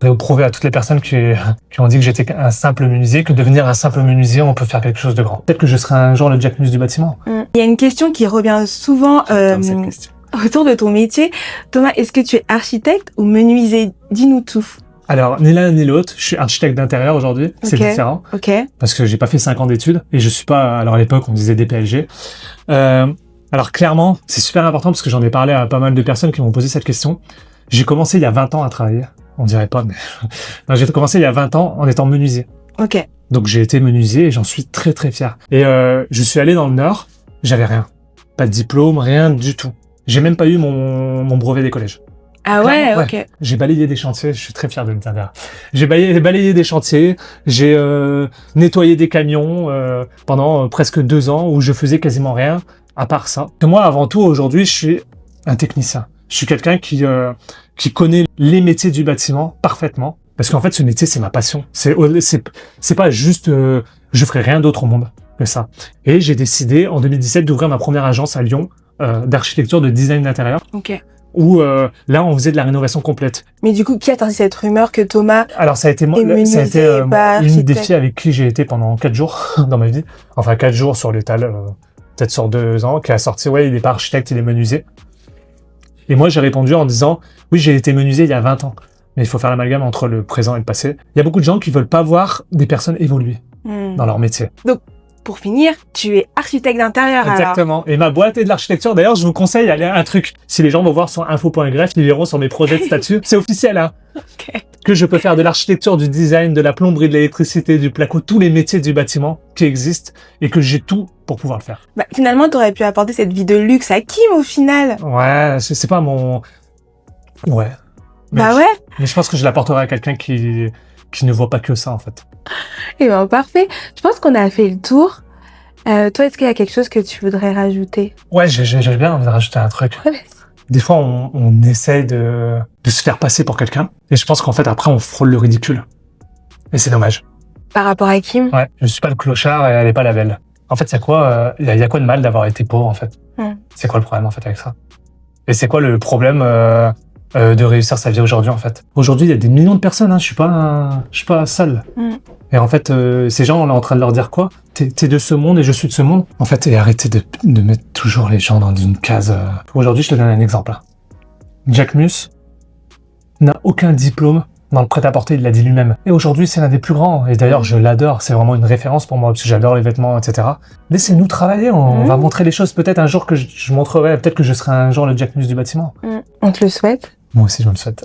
Je vais prouver à toutes les personnes qui ont dit que j'étais un simple menuisier, que devenir un simple menuisier, on peut faire quelque chose de grand. Peut-être que je serai un jour le Jack Mus du bâtiment. Il y a une question qui revient souvent Cette question. autour de ton métier. Thomas, est-ce que tu es architecte ou menuisier? Dis-nous tout. Alors, ni l'un ni l'autre, je suis architecte d'intérieur aujourd'hui, c'est Ok. différent, Ok. parce que j'ai pas fait 5 ans d'études, et je suis pas, alors à l'époque on disait DPLG. Alors clairement, c'est super important, parce que j'en ai parlé à pas mal de personnes qui m'ont posé cette question. J'ai commencé il y a 20 ans à travailler, on dirait pas, mais non, j'ai commencé il y a 20 ans en étant menuisier. Ok. Donc j'ai été menuisier et j'en suis très très fier. Et je suis allé dans le Nord, j'avais rien. Pas de diplôme, rien du tout. J'ai même pas eu mon brevet des collèges. Ah ouais, Clairement, ok. J'ai balayé des chantiers, je suis très fier de le dire d'ailleurs. J'ai balayé des chantiers, j'ai nettoyé des camions pendant presque 2 ans où je faisais quasiment rien à part ça. Que moi, avant tout, aujourd'hui, je suis un technicien. Je suis quelqu'un qui connaît les métiers du bâtiment parfaitement. Parce qu'en fait, ce métier, c'est ma passion. C'est pas juste, je ferai rien d'autre au monde que ça. Et j'ai décidé, en 2017, d'ouvrir ma première agence à Lyon, d'architecture, de design d'intérieur, Ok. où là, on faisait de la rénovation complète. Mais du coup, qui a sorti cette rumeur que Thomas Alors, ça a été menuisier, pas l'une des architecte. filles avec qui j'ai été pendant 4 jours dans ma vie. Enfin, 4 jours sur l'étal, peut-être sur 2 ans, qui a sorti, ouais, il est pas architecte, il est menuisier. Et moi, j'ai répondu en disant, oui, j'ai été menuisier il y a 20 ans. Mais il faut faire l'amalgame entre le présent et le passé. Il y a beaucoup de gens qui veulent pas voir des personnes évoluer dans leur métier. Pour finir, tu es architecte d'intérieur alors. Exactement. Et ma boîte est de l'architecture. D'ailleurs, je vous conseille d'aller à un truc. Si les gens vont voir sur info.gref, ils verront sur mes projets de statut. C'est officiel, hein. Ok. Que je peux faire de l'architecture, du design, de la plomberie, de l'électricité, du placo, tous les métiers du bâtiment qui existent et que j'ai tout pour pouvoir le faire. Bah, finalement, t'aurais pu apporter cette vie de luxe à Kim au final. Ouais, c'est pas mon... Ouais. Bah ouais. Mais je pense que je l'apporterai à quelqu'un qui ne voit pas que ça, en fait. Et ben parfait. Je pense qu'on a fait le tour. Toi, est-ce qu'il y a quelque chose que tu voudrais rajouter? Ouais, j'ai bien envie de rajouter un truc. Ouais. Des fois, on essaye de se faire passer pour quelqu'un. Et je pense qu'en fait, après, on frôle le ridicule. Et c'est dommage. Par rapport à Kim? Ouais, je suis pas le clochard et elle est pas la belle. En fait, il y a quoi de mal d'avoir été pauvre, en fait? C'est quoi le problème, en fait, avec ça? Et c'est quoi le problème de réussir sa vie aujourd'hui, en fait? Aujourd'hui, il y a des millions de personnes, hein. Je suis pas seul. Et en fait, ces gens, on est en train de leur dire quoi? T'es de ce monde et je suis de ce monde. En fait, et arrêtez de mettre toujours les gens dans une case. Aujourd'hui, je te donne un exemple. Jack Mus n'a aucun diplôme dans le prêt-à-porter, il l'a dit lui-même. Et aujourd'hui, c'est l'un des plus grands. Et d'ailleurs, je l'adore. C'est vraiment une référence pour moi, parce que j'adore les vêtements, etc. Laissez-nous travailler. On va montrer les choses. Peut-être un jour que je montrerai, peut-être que je serai un jour le Jack Mus du bâtiment. On te le souhaite. Moi aussi, je me le souhaite.